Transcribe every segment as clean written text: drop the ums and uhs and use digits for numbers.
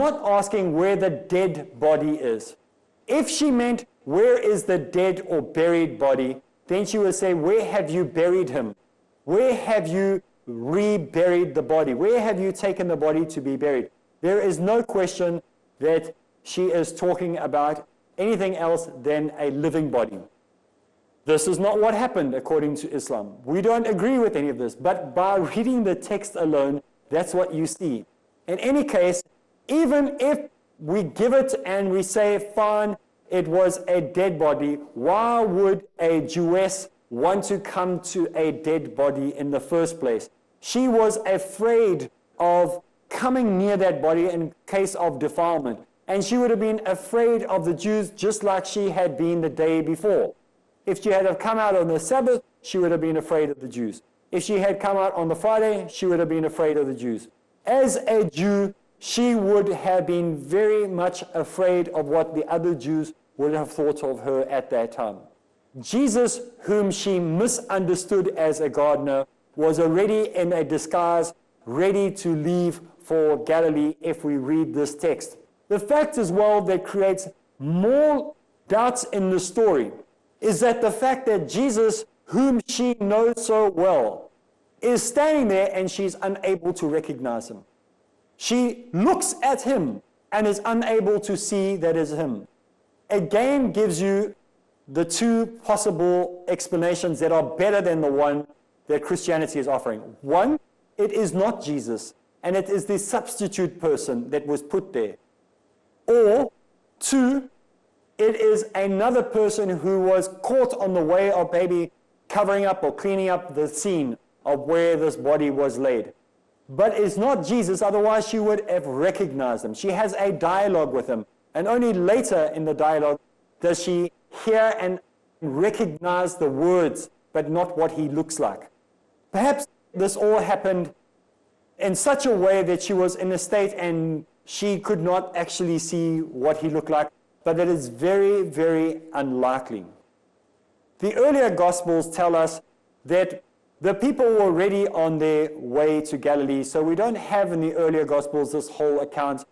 not asking where the dead body is. If she meant, where is the dead or buried body, then she would say, where have you buried him? Where have you reburied the body? Where have you taken the body to be buried? There is no question that she is talking about anything else than a living body. This is not what happened according to Islam. We don't agree with any of this, but by reading the text alone, that's what you see. In any case, even if we give it and we say, fine, it was a dead body, why would a Jewess want to come to a dead body in the first place? She was afraid of coming near that body in case of defilement. And she would have been afraid of the Jews just like she had been the day before. If she had come out on the Sabbath, she would have been afraid of the Jews. If she had come out on the Friday, she would have been afraid of the Jews. As a Jew, she would have been very much afraid of what the other Jews would have thought of her at that time. Jesus, whom she misunderstood as a gardener, was already in a disguise, ready to leave for Galilee if we read this text. The fact as well that creates more doubts in the story is that the fact that Jesus, whom she knows so well, is standing there and she's unable to recognize him. She looks at him and is unable to see that is him. Again gives you the two possible explanations that are better than the one that Christianity is offering. One, it is not Jesus, and it is the substitute person that was put there. Or, two, it is another person who was caught on the way of maybe covering up or cleaning up the scene of where this body was laid. But it's not Jesus, otherwise she would have recognized him. She has a dialogue with him, and only later in the dialogue does she hear and recognize the words, but not what he looks like. Perhaps this all happened in such a way that she was in a state and she could not actually see what he looked like, but that is very, very unlikely. The earlier Gospels tell us that the people were already on their way to Galilee, so we don't have in the earlier Gospels this whole account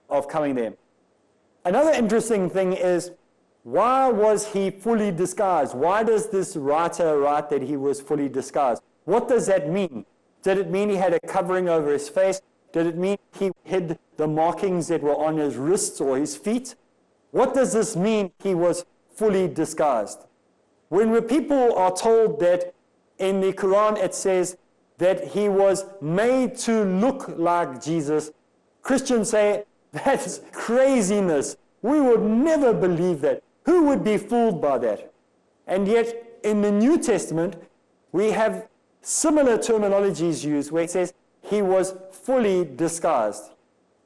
of coming there. Another interesting thing is, why was he fully disguised? Why does this writer write that he was fully disguised? What does that mean? Did it mean he had a covering over his face? Did it mean he hid the markings that were on his wrists or his feet? What does this mean he was fully disguised? When people are told that in the Quran it says that he was made to look like Jesus, Christians say, that's craziness. We would never believe that. Who would be fooled by that? And yet, in the New Testament, we have similar terminologies used where it says he was fully disguised.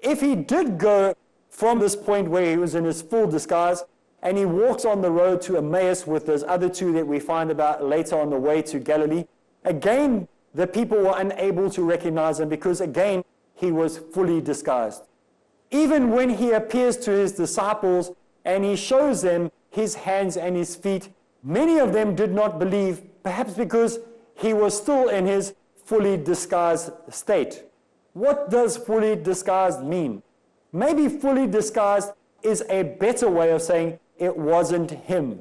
If he did go from this point where he was in his full disguise and he walks on the road to Emmaus with those other two that we find about later on the way to Galilee, again, the people were unable to recognize him because, again, he was fully disguised. Even when he appears to his disciples and he shows them his hands and his feet, many of them did not believe, perhaps because he was still in his fully disguised state. What does fully disguised mean? Maybe fully disguised is a better way of saying it wasn't him.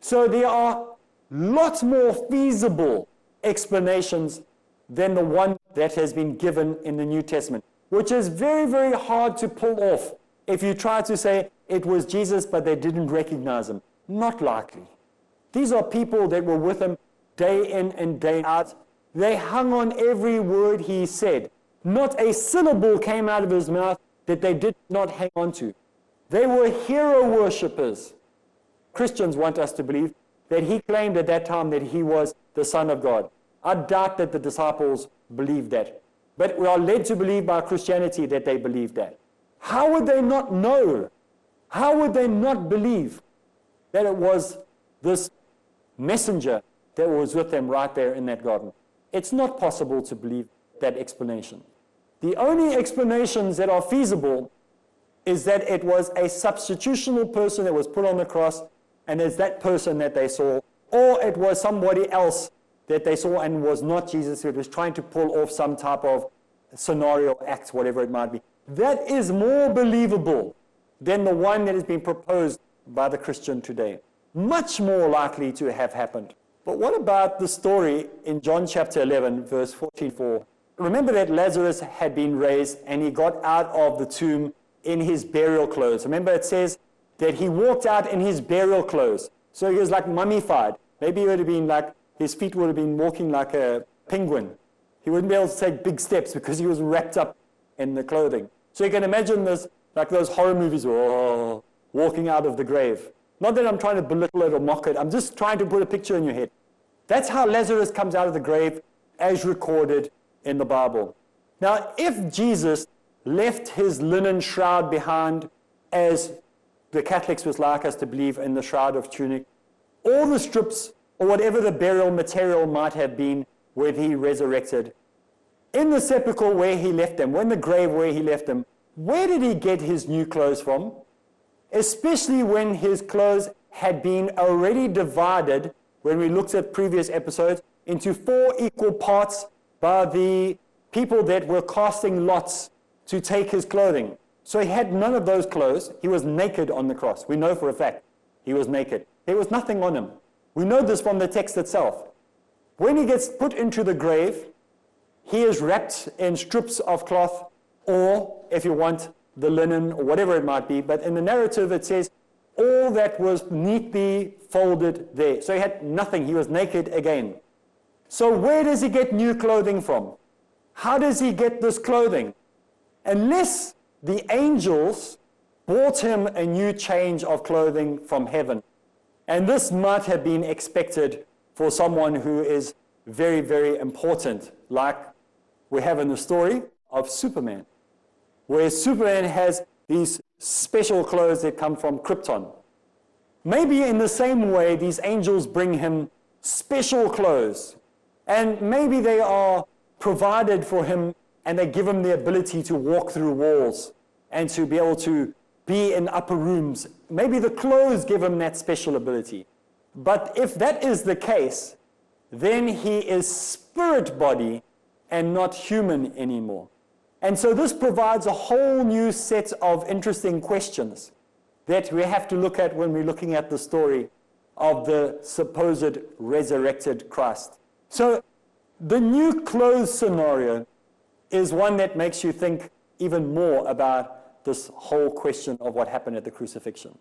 So there are lots more feasible explanations than the one that has been given in the New Testament, which is very, very hard to pull off if you try to say it was Jesus but they didn't recognize him. Not likely. These are people that were with him day in and day out. They hung on every word he said. Not a syllable came out of his mouth that they did not hang on to. They were hero worshippers. Christians want us to believe that he claimed at that time that he was the Son of God. I doubt that the disciples believed that. But we are led to believe by Christianity that they believed that. How would they not know? How would they not believe that it was this messenger that was with them right there in that garden? It's not possible to believe that explanation. The only explanations that are feasible is that it was a substitutional person that was put on the cross, and it's that person that they saw, or it was somebody else that they saw and was not Jesus, who was trying to pull off some type of scenario act, whatever it might be. that is more believable than the one that has been proposed by the Christian today. Much more likely to have happened. But what about the story in John chapter 11, verse 44? Remember that Lazarus had been raised and he got out of the tomb in his burial clothes. Remember it says that he walked out in his burial clothes. So he was like mummified. Maybe he would have been like, his feet would have been walking like a penguin. He wouldn't be able to take big steps because he was wrapped up in the clothing. So you can imagine this, like those horror movies, oh, walking out of the grave. Not that I'm trying to belittle it or mock it. I'm just trying to put a picture in your head. That's how Lazarus comes out of the grave as recorded in the Bible. Now, if Jesus left his linen shroud behind, as the Catholics would like us to believe in the shroud of tunic, all the strips or whatever the burial material might have been when he resurrected, in the sepulchre where he left them, in the grave where he left them, where did he get his new clothes from? Especially when his clothes had been already divided, when we looked at previous episodes, into 4 equal parts by the people that were casting lots to take his clothing. So he had none of those clothes. He was naked on the cross. We know for a fact he was naked. There was nothing on him. We know this from the text itself. When he gets put into the grave, he is wrapped in strips of cloth, or, if you want, the linen, or whatever it might be. But in the narrative, it says all that was neatly folded there. So he had nothing. He was naked again. So where does he get new clothing from? How does he get this clothing? Unless the angels brought him a new change of clothing from heaven. And this might have been expected for someone who is very, very important, like we have in the story of Superman, where Superman has these special clothes that come from Krypton. Maybe in the same way, these angels bring him special clothes, and maybe they are provided for him, and they give him the ability to walk through walls and to be able to be in upper rooms. Maybe the clothes give him that special ability. But if that is the case, then he is spirit body and not human anymore. And so this provides a whole new set of interesting questions that we have to look at when we're looking at the story of the supposed resurrected Christ. So the new clothes scenario is one that makes you think even more about this whole question of what happened at the crucifixion.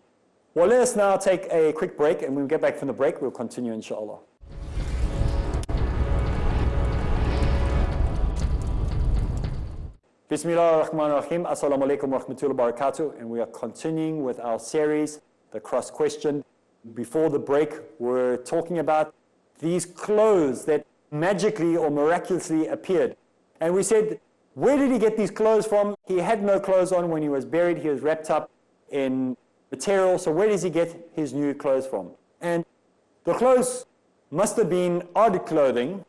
Well, let us now take a quick break, and when we get back from the break, we'll continue, inshallah. Bismillah ar-Rahman ar-Rahim. Assalamu alaikum wa rahmatullahi wa barakatuh. And we are continuing with our series, The Cross Question. Before the break, we're talking about these clothes that magically or miraculously appeared. And we said, where did he get these clothes from? He had no clothes on when he was buried. He was wrapped up in material. So where does he get his new clothes from? And the clothes must have been odd clothing,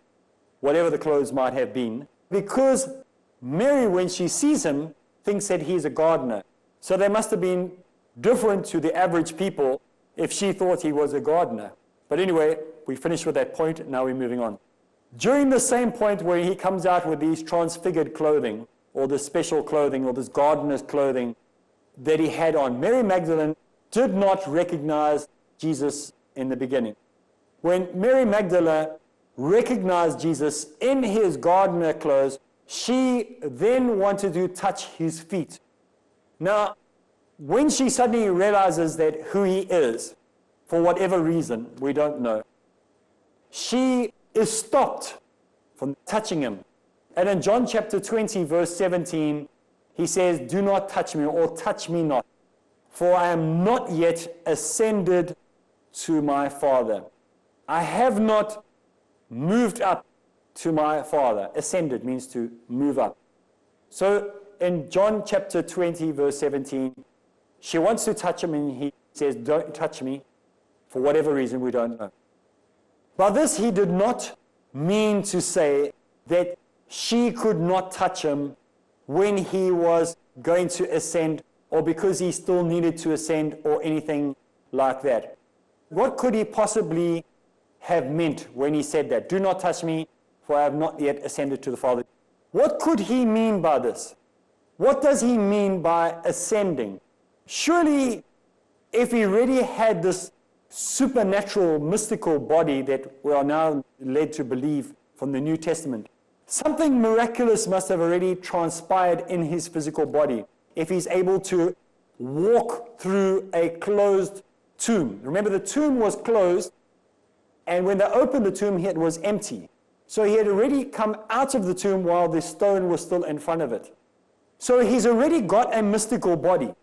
whatever the clothes might have been, because Mary, when she sees him, thinks that he's a gardener. So they must have been different to the average people if she thought he was a gardener. But anyway, we finished with that point. Now we're moving on. During the same point where he comes out with these transfigured clothing, or this special clothing, or this gardener's clothing that he had on, Mary Magdalene did not recognize Jesus in the beginning. When Mary Magdalene recognized Jesus in his gardener clothes, she then wanted to touch his feet. Now, when she suddenly realizes that who he is, for whatever reason, we don't know, she is stopped from touching him. And in John chapter 20, verse 17, he says, "Do not touch me, or touch me not, for I am not yet ascended to my Father." I have not moved up to my Father. Ascended means to move up. So in John chapter 20, verse 17, she wants to touch him, and he says, "Don't touch me," for whatever reason we don't know. By this, he did not mean to say that she could not touch him when he was going to ascend, or because he still needed to ascend, or anything like that. What could he possibly have meant when he said that? "Do not touch me, for I have not yet ascended to the Father." What could he mean by this? What does he mean by ascending? Surely, if he really had this supernatural, mystical body that we are now led to believe from the New Testament, something miraculous must have already transpired in his physical body if he's able to walk through a closed tomb. Remember, the tomb was closed, and when they opened the tomb, it was empty. So he had already come out of the tomb while the stone was still in front of it. So he's already got a mystical body.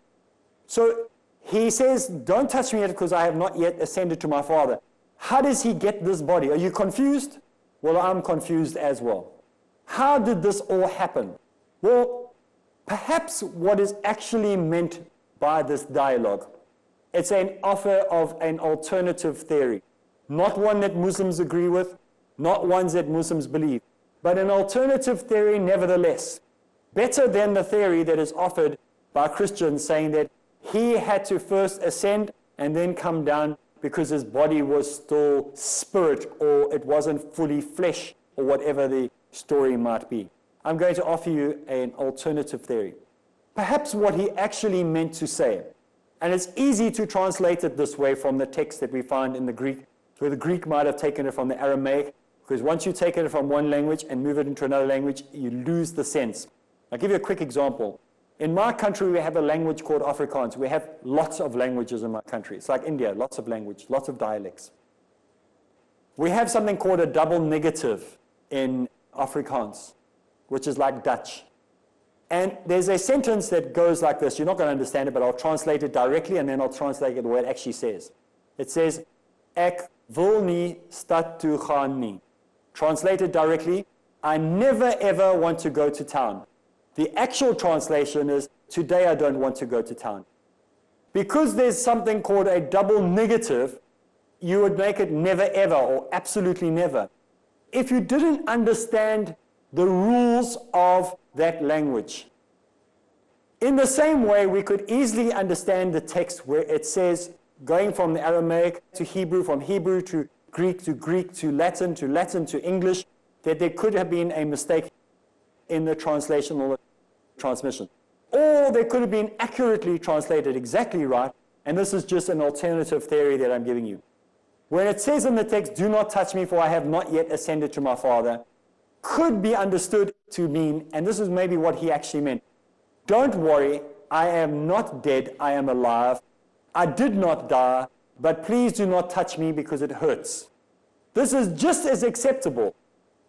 So he says, don't touch me yet because I have not yet ascended to my Father. How does he get this body? Are you confused? Well, I'm confused as well. How did this all happen? Well, perhaps what is actually meant by this dialogue, it's an offer of an alternative theory. Not one that Muslims agree with, not ones that Muslims believe, but an alternative theory nevertheless. Better than the theory that is offered by Christians saying that he had to first ascend and then come down because his body was still spirit, or it wasn't fully flesh, or whatever the story might be. I'm going to offer you an alternative theory. Perhaps what he actually meant to say, and it's easy to translate it this way from the text that we find in the Greek, where the Greek might have taken it from the Aramaic, because once you take it from one language and move it into another language, you lose the sense. I'll give you a quick example. In my country, we have a language called Afrikaans. We have lots of languages in my country. It's like India, lots of language, lots of dialects. We have something called a double negative in Afrikaans, which is like Dutch. And there's a sentence that goes like this. You're not going to understand it, but I'll translate it directly, and then I'll translate it the way it actually says. It says, Ek wil nie stad toe gaan nie. Translated directly, I never ever want to go to town. The actual translation is, today I don't want to go to town. Because there's something called a double negative, you would make it never ever, or absolutely never. If you didn't understand the rules of that language. In the same way, we could easily understand the text where it says, going from the Aramaic to Hebrew, from Hebrew to Greek to Latin to English, that there could have been a mistake in the translation or the transmission. Or they could have been accurately translated exactly right, and this is just an alternative theory that I'm giving you. When it says in the text, do not touch me, for I have not yet ascended to my Father, could be understood to mean, and this is maybe what he actually meant, don't worry, I am not dead, I am alive. I did not die, but please do not touch me because it hurts. This is just as acceptable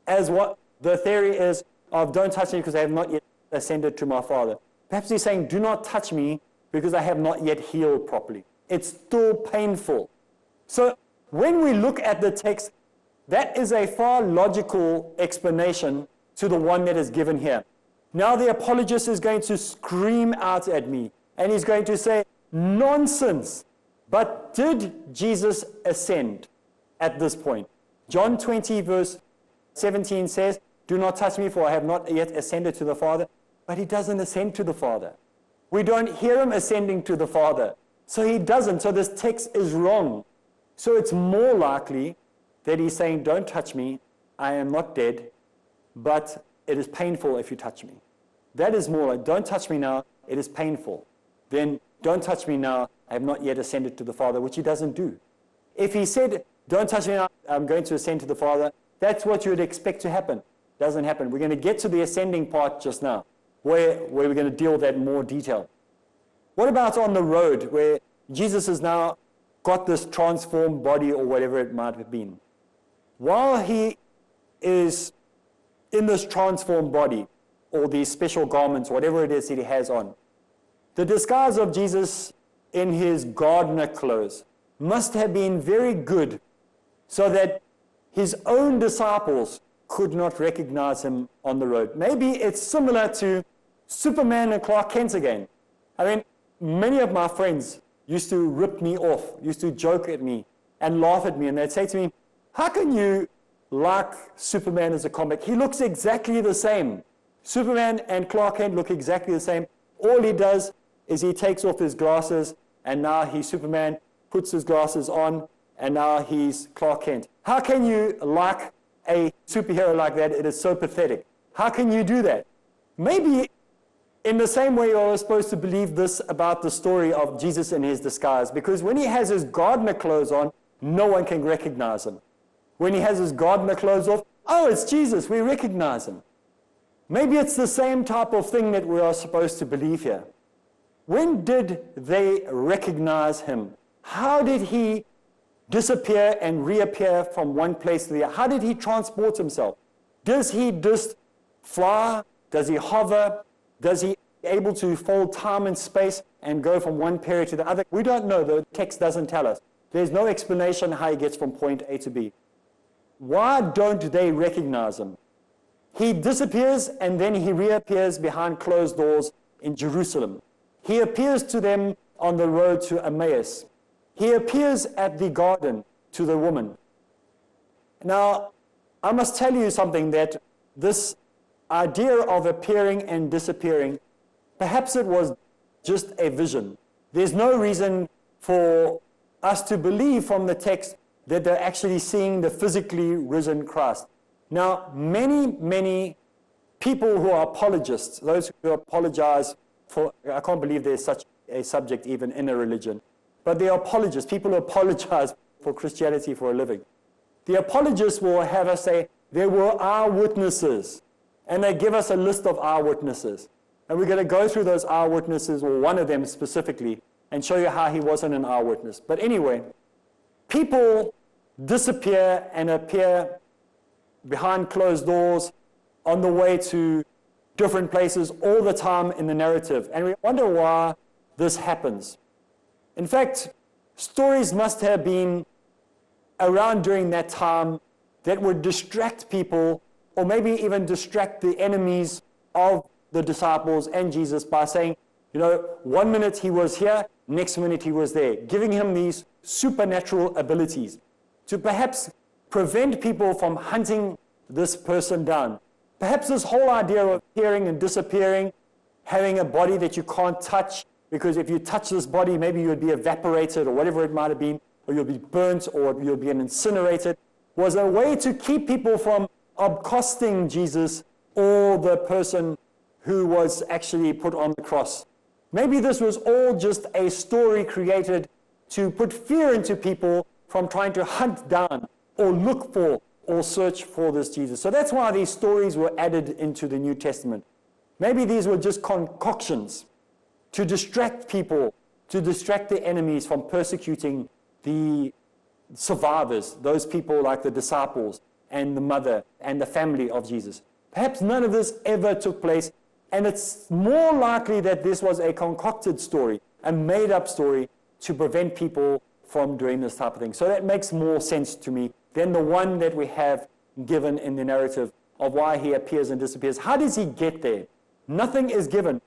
as what the theory is of don't touch me because I have not yet ascended to my Father. Perhaps he's saying, do not touch me because I have not yet healed properly. It's still painful. So when we look at the text, that is a far logical explanation to the one that is given here. Now the apologist is going to scream out at me, and he's going to say, nonsense. But did Jesus ascend at this point? John 20 verse 17 says, do not touch me, for I have not yet ascended to the Father. But he doesn't ascend to the Father. We don't hear him ascending to the Father. So he doesn't. So this text is wrong. So it's more likely that he's saying, don't touch me, I am not dead, but it is painful if you touch me. That is more like, don't touch me now, it is painful. Then, don't touch me now, I have not yet ascended to the Father, which he doesn't do. If he said, don't touch me now, I'm going to ascend to the Father, that's what you would expect to happen. Doesn't happen. We're going to get to the ascending part just now, where we're going to deal with that in more detail. What about on the road, where Jesus has now got this transformed body, or whatever it might have been? While he is in this transformed body, or these special garments, whatever it is that he has on, the disguise of Jesus in his gardener clothes must have been very good, so that his own disciples could not recognize him on the road. Maybe it's similar to Superman and Clark Kent again. I mean, many of my friends used to rip me off, used to joke at me and laugh at me, and they'd say to me, how can you like Superman as a comic? He looks exactly the same. Superman and Clark Kent look exactly the same. All he does is he takes off his glasses, and now he's Superman, puts his glasses on, and now he's Clark Kent. How can you like a superhero like that? It is so pathetic. How can you do that? Maybe In the same way, you're supposed to believe this about the story of Jesus in his disguise, because when he has his gardener clothes on, no one can recognize him. When he has his gardener clothes off, oh, it's Jesus, we recognize him. Maybe it's the same type of thing that we are supposed to believe here. When did they recognize him? How did he disappear and reappear from one place to the other? How did he transport himself? Does he just fly? Does he hover? Does he able to fold time and space and go from one period to the other? We don't know. The text doesn't tell us. There's no explanation how he gets from point A to B. Why don't they recognize him? He disappears and then he reappears behind closed doors in Jerusalem. He appears to them on the road to Emmaus. He appears at the garden to the woman. Now, I must tell you something, that this idea of appearing and disappearing, perhaps it was just a vision. There's no reason for us to believe from the text that they're actually seeing the physically risen Christ. Now, many people who are apologists, those who apologize for, I can't believe there's such a subject even in a religion, but they are apologists, people who apologize for Christianity for a living. The apologists will have us say, there were eyewitnesses, and they give us a list of eyewitnesses. And we're going to go through those eyewitnesses, or one of them specifically, and show you how he wasn't an eyewitness. But anyway, people disappear and appear behind closed doors on the way to different places all the time in the narrative. And we wonder why this happens. In fact, stories must have been around during that time that would distract people, or maybe even distract the enemies of the disciples and Jesus by saying, you know, 1 minute he was here, next minute he was there, giving him these supernatural abilities to perhaps prevent people from hunting this person down. Perhaps this whole idea of appearing and disappearing, having a body that you can't touch, because if you touch this body, maybe you would be evaporated or whatever it might have been, or you'll be burnt or you'll be incinerated, was a way to keep people from accosting Jesus or the person who was actually put on the cross. Maybe this was all just a story created to put fear into people from trying to hunt down or look for or search for this Jesus. So that's why these stories were added into the New Testament. Maybe these were just concoctions to distract people, to distract the enemies from persecuting the survivors, those people like the disciples and the mother and the family of Jesus. Perhaps none of this ever took place, and it's more likely that this was a concocted story, a made-up story to prevent people from doing this type of thing. So that makes more sense to me than the one that we have given in the narrative of why he appears and disappears. How does he get there? Nothing is given.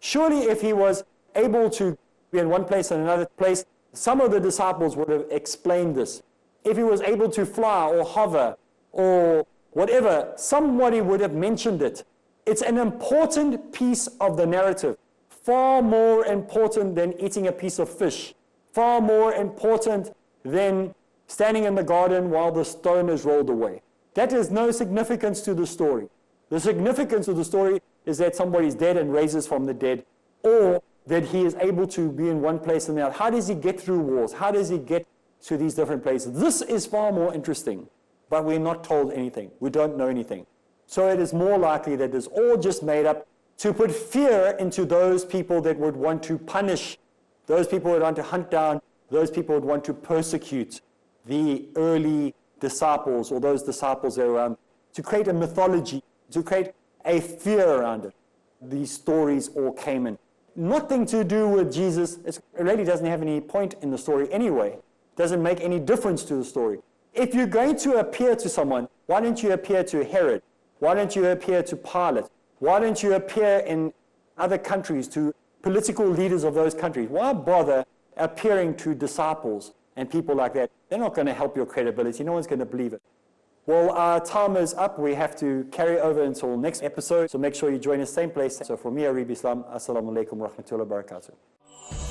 Surely if he was able to be in one place and another place, some of the disciples would have explained this. If he was able to fly or hover or whatever, somebody would have mentioned it. It's an important piece of the narrative, far more important than eating a piece of fish, far more important than standing in the garden while the stone is rolled away. That has no significance to the story. The significance of the story is that somebody's dead and raises from the dead, or that he is able to be in one place and the other. How does he get through wars? How does he get to these different places? This is far more interesting, but we're not told anything. We don't know anything. So it is more likely that it's all just made up to put fear into those people that would want to punish, those people would want to hunt down, those people would want to persecute the early disciples or those disciples that are around, to create a mythology, to create a fear around it. These stories all came in. Nothing to do with Jesus. It really doesn't have any point in the story anyway. It doesn't make any difference to the story. If you're going to appear to someone, why don't you appear to Herod? Why don't you appear to Pilate? Why don't you appear in other countries to political leaders of those countries? Why bother appearing to disciples and people like that? They're not going to help your credibility. No one's going to believe it. Well, our time is up. We have to carry over until next episode. So make sure you join us same place. So for me, Areeb Islam, Assalamu alaikum wa rahmatullahi wa barakatuh.